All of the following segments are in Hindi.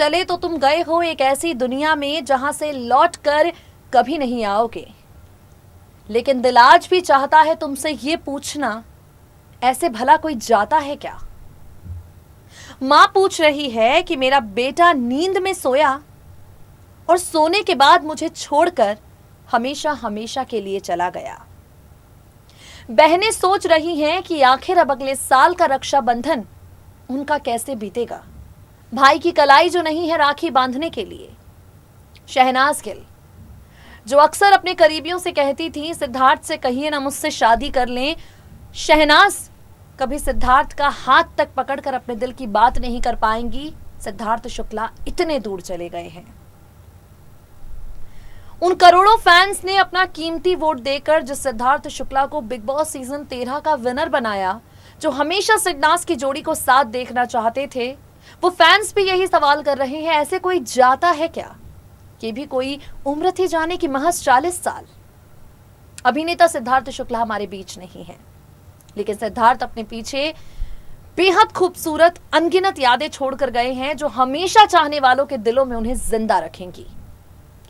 चले तो तुम गए हो एक ऐसी दुनिया में जहां से लौट कर कभी नहीं आओगे। लेकिन दिल आज भी चाहता है तुमसे ये पूछना, ऐसे भला कोई जाता है क्या? मां पूछ रही है कि मेरा बेटा नींद में सोया और सोने के बाद मुझे छोड़कर हमेशा हमेशा के लिए चला गया। बहनें सोच रही हैं कि आखिर अब अगले साल का रक्षाबंधन उनका कैसे बीतेगा। भाई की कलाई जो नहीं है राखी बांधने के लिए। शहनाज गिल, जो अक्सर अपने करीबियों से कहती थी सिद्धार्थ से कहिए ना मुझसे शादी कर लें, शहनाज कभी सिद्धार्थ का हाथ तक पकड़कर अपने दिल की बात नहीं कर पाएंगी। सिद्धार्थ शुक्ला इतने दूर चले गए हैं। उन करोड़ों फैंस ने अपना कीमती वोट देकर जिस सिद्धार्थ शुक्ला को बिग बॉस सीजन 13 का विनर बनाया, जो हमेशा सिग्नास की जोड़ी को साथ देखना चाहते थे, वो फैंस भी यही सवाल कर रहे हैं, ऐसे कोई जाता है क्या? ये भी कोई उम्र थी जाने की महज 40 साल। अभिनेता सिद्धार्थ शुक्ला हमारे बीच नहीं है, लेकिन सिद्धार्थ अपने पीछे बेहद खूबसूरत अनगिनत यादें छोड़कर गए हैं, जो हमेशा चाहने वालों के दिलों में उन्हें जिंदा रखेंगी।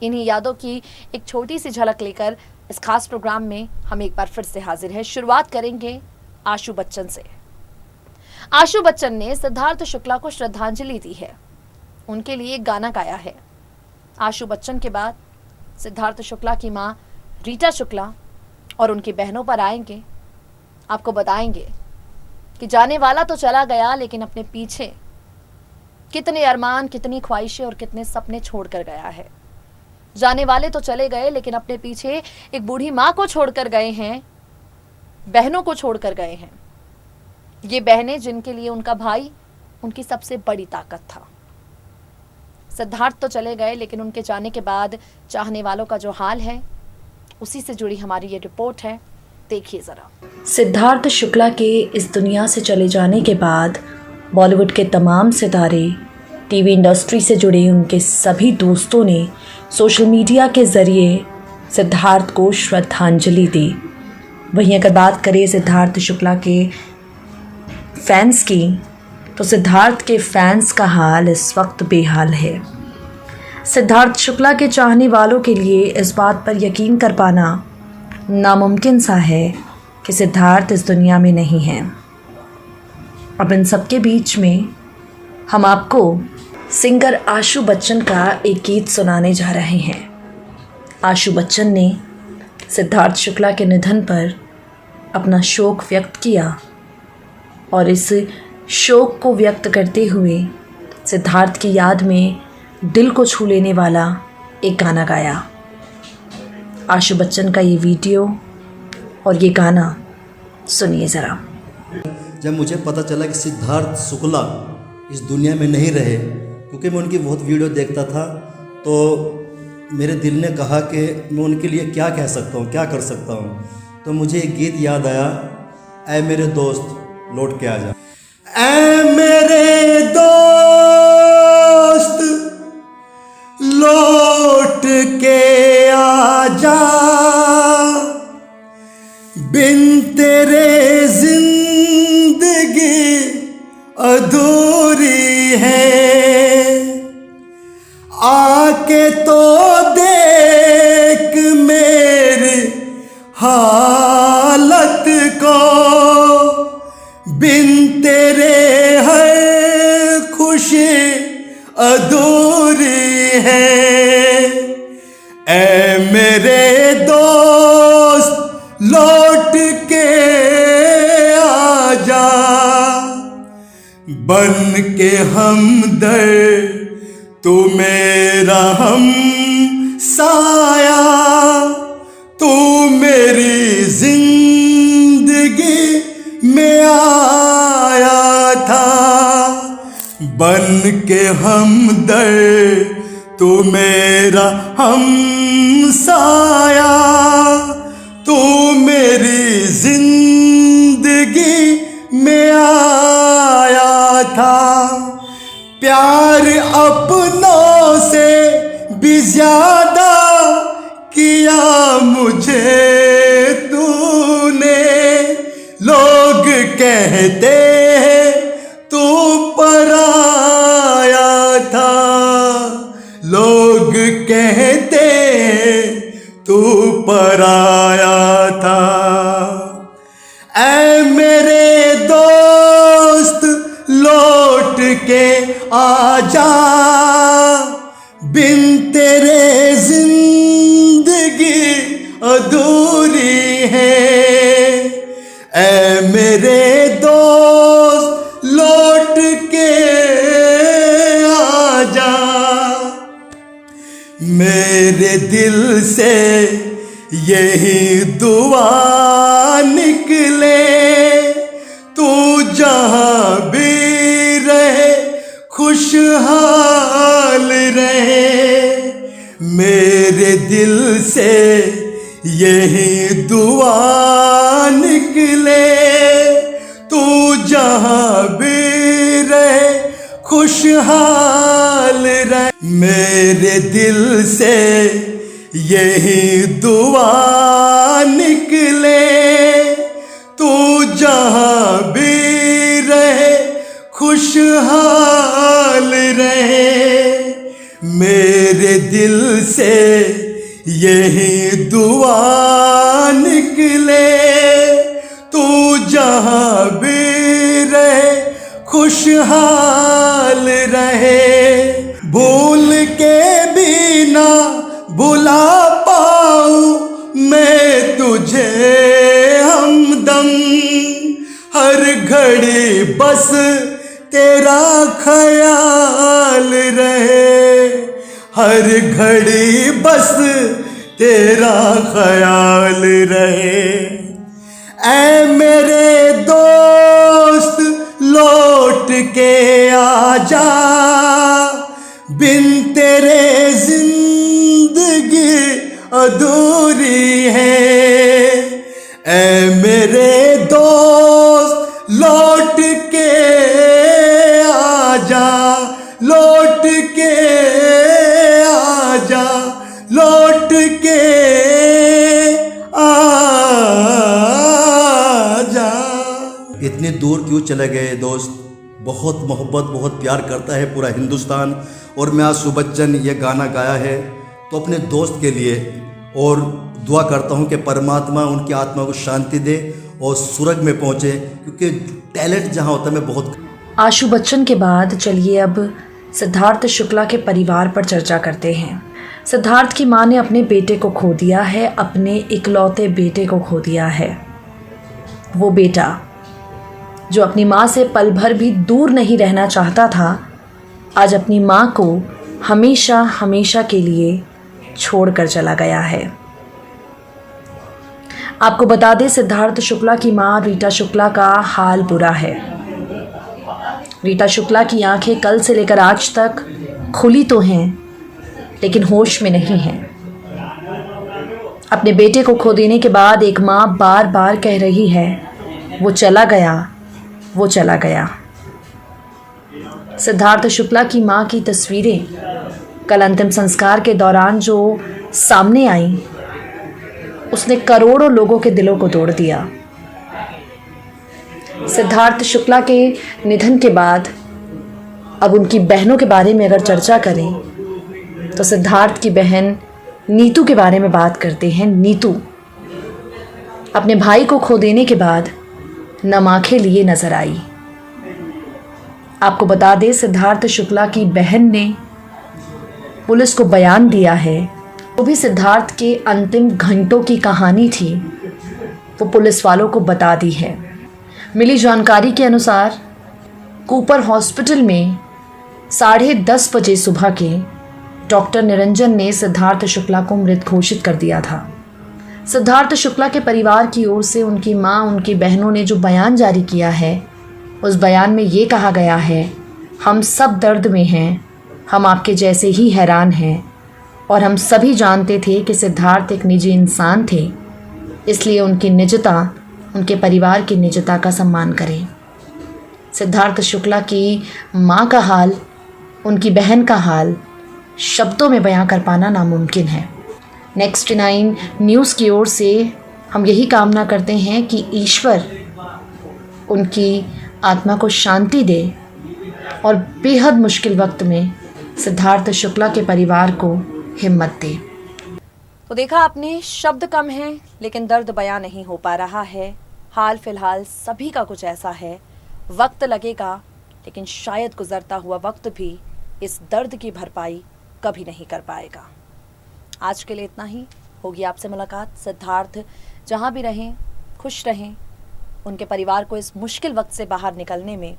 इन्हीं यादों की एक छोटी सी झलक लेकर इस खास प्रोग्राम में हम एक बार फिर से हाजिर हैं। शुरुआत करेंगे आशु बच्चन से। आशु बच्चन ने सिद्धार्थ शुक्ला को श्रद्धांजलि दी है, उनके लिए गाना गाया है। आशु बच्चन के बाद सिद्धार्थ शुक्ला की मां रीटा शुक्ला और उनकी बहनों पर आएंगे। आपको बताएंगे कि जाने वाला तो चला गया, लेकिन अपने पीछे कितने अरमान, कितनी ख्वाहिशें और कितने सपने छोड़कर गया है। जाने वाले तो चले गए, लेकिन अपने पीछे एक बूढ़ी मां को छोड़कर गए हैं, बहनों को छोड़कर गए हैं। ये बहनें जिनके लिए उनका भाई उनकी सबसे बड़ी ताकत था। सिद्धार्थ तो चले गए, लेकिन उनके जाने के बाद चाहने वालों का जो हाल है, उसी से जुड़ी हमारी ये रिपोर्ट है। देखिए जरा। सिद्धार्थ शुक्ला के इस दुनिया से चले जाने के बाद बॉलीवुड के तमाम सितारे, टीवी इंडस्ट्री से जुड़े उनके सभी दोस्तों ने सोशल मीडिया के ज़रिए सिद्धार्थ को श्रद्धांजलि दी। वहीं अगर बात करें सिद्धार्थ शुक्ला के फैंस की, तो सिद्धार्थ के फैंस का हाल इस वक्त बेहाल है। सिद्धार्थ शुक्ला के चाहने वालों के लिए इस बात पर यकीन कर पाना नामुमकिन सा है कि सिद्धार्थ इस दुनिया में नहीं है। अब इन सबके बीच में हम आपको सिंगर आशु बच्चन का एक गीत सुनाने जा रहे हैं। आशु बच्चन ने सिद्धार्थ शुक्ला के निधन पर अपना शोक व्यक्त किया और इस शोक को व्यक्त करते हुए सिद्धार्थ की याद में दिल को छू लेने वाला एक गाना गाया। आशु बच्चन का ये वीडियो और ये गाना सुनिए ज़रा। जब मुझे पता चला कि सिद्धार्थ शुक्ला इस दुनिया में नहीं रहे, क्योंकि मैं उनकी बहुत वीडियो देखता था, तो मेरे दिल ने कहा कि मैं उनके लिए क्या कह सकता हूँ, क्या कर सकता हूँ। तो मुझे एक गीत याद आया, ऐ मेरे दोस्त लौट के आ जा। ऐ मेरे दोस्त लौट के आ जा, बिन तेरे जिंदगी अधूरी है। आके तो देख मेरी हालत को, बिन तेरे हर खुशी अधूरी है। ऐ मेरे दोस्त लौट के आ जा, बन के हमदर्द तू मेरा हम साया, तू मेरी जिंदगी में आया था। बन के हमदर्द तू मेरा हम साया, तू मेरी जिंदगी में आया था। प्यार अपनों से भी ज्यादा किया मुझे तूने। लोग कहते हैं तू पराया था। लोग कहते तू पराया था। ऐ मेरे दोस्त लौट के आजा, बिन तेरे जिंदगी अधूरी है। ऐ मेरे दोस्त लौट के आजा, मेरे दिल से यही दुआ निकले, तू जहाँ भी रहे खुशहाल रहे। मेरे दिल से यही दुआ निकले, तू जहाँ भी रहे खुशहाल रहे। मेरे दिल से यही दुआ निकले, तू जहाँ भी रहे खुशहाल रहे। मेरे दिल से यही दुआ निकले, तू जहाँ भी रहे खुशहाल रहे। भूल के भी ना भुला पाऊँ मैं तुझे हमदम, हर घड़ी बस तेरा ख्याल रहे। हर घड़ी बस तेरा ख्याल रहे। ऐ मेरे दोस्त लौट के आजा, बिन तेरे जिंदगी अधूरी है। ऐ मेरे दोस्त लौट के आजा, लौट के आजा, लौट के आजा। इतनी दूर क्यों चले गए दोस्त? बहुत मोहब्बत बहुत प्यार करता है पूरा हिंदुस्तान। और मैं आशु बच्चन ये गाना गाया है तो अपने दोस्त के लिए, और दुआ करता हूँ कि परमात्मा उनकी आत्मा को शांति दे और स्वर्ग में पहुँचे, क्योंकि टैलेंट जहाँ होता है मैं बहुत। आशु बच्चन के बाद चलिए अब सिद्धार्थ शुक्ला के परिवार पर चर्चा करते हैं। सिद्धार्थ की मां ने अपने बेटे को खो दिया है, अपने इकलौते बेटे को खो दिया है। वो बेटा जो अपनी मां से पल भर भी दूर नहीं रहना चाहता था, आज अपनी मां को हमेशा हमेशा के लिए छोड़कर चला गया है। आपको बता दें, सिद्धार्थ शुक्ला की मां रीटा शुक्ला का हाल बुरा है। रीटा शुक्ला की आंखें कल से लेकर आज तक खुली तो हैं, लेकिन होश में नहीं हैं। अपने बेटे को खो देने के बाद एक मां बार बार कह रही है, वो चला गया, वो चला गया। सिद्धार्थ शुक्ला की मां की तस्वीरें कल अंतिम संस्कार के दौरान जो सामने आई, उसने करोड़ों लोगों के दिलों को तोड़ दिया। सिद्धार्थ शुक्ला के निधन के बाद अब उनकी बहनों के बारे में अगर चर्चा करें तो सिद्धार्थ की बहन नीतू के बारे में बात करते हैं। नीतू अपने भाई को खो देने के बाद नम आंखें लिए नजर आई। आपको बता दें, सिद्धार्थ शुक्ला की बहन ने पुलिस को बयान दिया है। वो भी सिद्धार्थ के अंतिम घंटों की कहानी थी, वो पुलिस वालों को बता दी है। मिली जानकारी के अनुसार कूपर हॉस्पिटल में 10:30 बजे सुबह के डॉक्टर निरंजन ने सिद्धार्थ शुक्ला को मृत घोषित कर दिया था। सिद्धार्थ शुक्ला के परिवार की ओर से उनकी मां, उनकी बहनों ने जो बयान जारी किया है, उस बयान में ये कहा गया है, हम सब दर्द में हैं, हम आपके जैसे ही हैरान हैं और हम सभी जानते थे कि सिद्धार्थ एक निजी इंसान थे, इसलिए उनकी निजता, उनके परिवार की निजता का सम्मान करें। सिद्धार्थ शुक्ला की मां का हाल, उनकी बहन का हाल शब्दों में बयां कर पाना नामुमकिन है। नेक्स्ट 9 न्यूज़ की ओर से हम यही कामना करते हैं कि ईश्वर उनकी आत्मा को शांति दे और बेहद मुश्किल वक्त में सिद्धार्थ शुक्ला के परिवार को हिम्मत दे। तो देखा आपने, शब्द कम हैं लेकिन दर्द बयां नहीं हो पा रहा है। हाल फिलहाल सभी का कुछ ऐसा है, वक्त लगेगा लेकिन शायद गुजरता हुआ वक्त भी इस दर्द की भरपाई कभी नहीं कर पाएगा। आज के लिए इतना ही। होगी आपसे मुलाकात। सिद्धार्थ जहां भी रहें खुश रहें, उनके परिवार को इस मुश्किल वक्त से बाहर निकलने में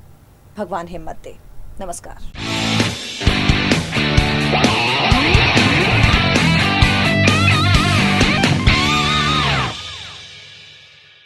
भगवान हिम्मत दे। नमस्कार।